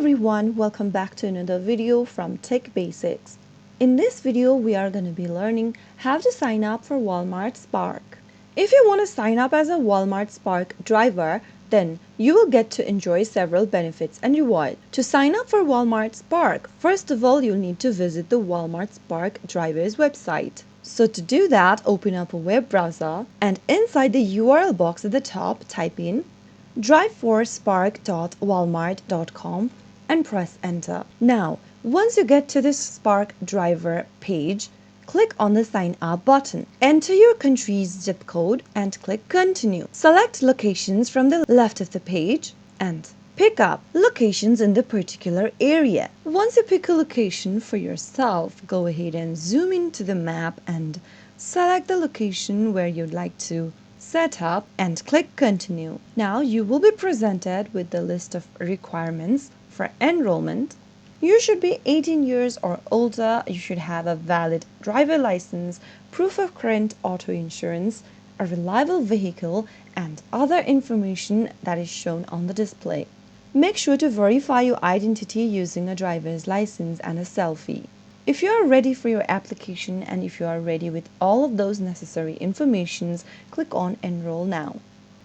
everyone, welcome back to another video from Tech Basics. In this video, we are going to be learning how to sign up for Walmart Spark. If you want to sign up as a Walmart Spark driver, then you will get to enjoy several benefits and rewards. To sign up for Walmart Spark, first of all, you'll need to visit the Walmart Spark driver's website. So to do that, open up a web browser and inside the URL box at the top, type in drive4spark.walmart.com and press enter. Now, once you get to this Spark driver page, click on the sign up button. Enter your country's zip code and click continue. Select locations from the left of the page and pick up locations in the particular area. Once you pick a location for yourself, go ahead and zoom into the map and select the location where you'd like to set up and click continue. Now you will be presented with the list of requirements for enrollment. You should be 18 years or older. You should have a valid driver license, proof of current auto insurance, a reliable vehicle, and other information that is shown on the display. Make sure to verify your identity using a driver's license and a selfie. If you are ready for your application and if you are ready with all of those necessary informations, click on Enroll Now.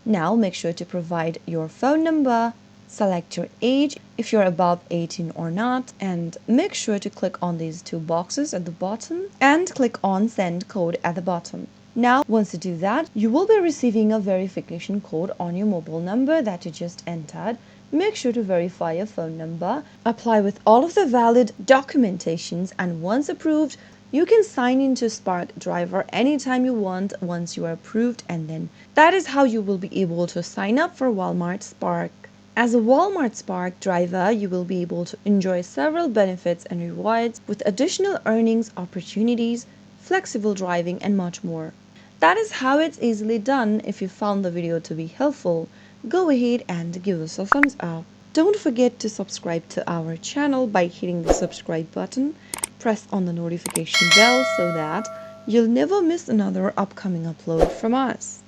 Now make sure to provide your phone number, select your age if you're above 18 or not, and make sure to click on these two boxes at the bottom and click on Send Code at the bottom. Now, once you do that, you will be receiving a verification code on your mobile number that you just entered. Make sure to verify your phone number, apply with all of the valid documentations, and once approved, you can sign into Spark Driver anytime you want once you are approved, and then that is how you will be able to sign up for Walmart Spark. As a Walmart Spark driver, you will be able to enjoy several benefits and rewards with additional earnings opportunities, flexible driving, and much more. That is how it's easily done. If you found the video to be helpful, go ahead and give us a thumbs up. Don't forget to subscribe to our channel by hitting the subscribe button. Press on the notification bell so that you'll never miss another upcoming upload from us.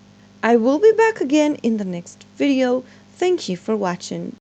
I will be back again in the next video. Thank you for watching.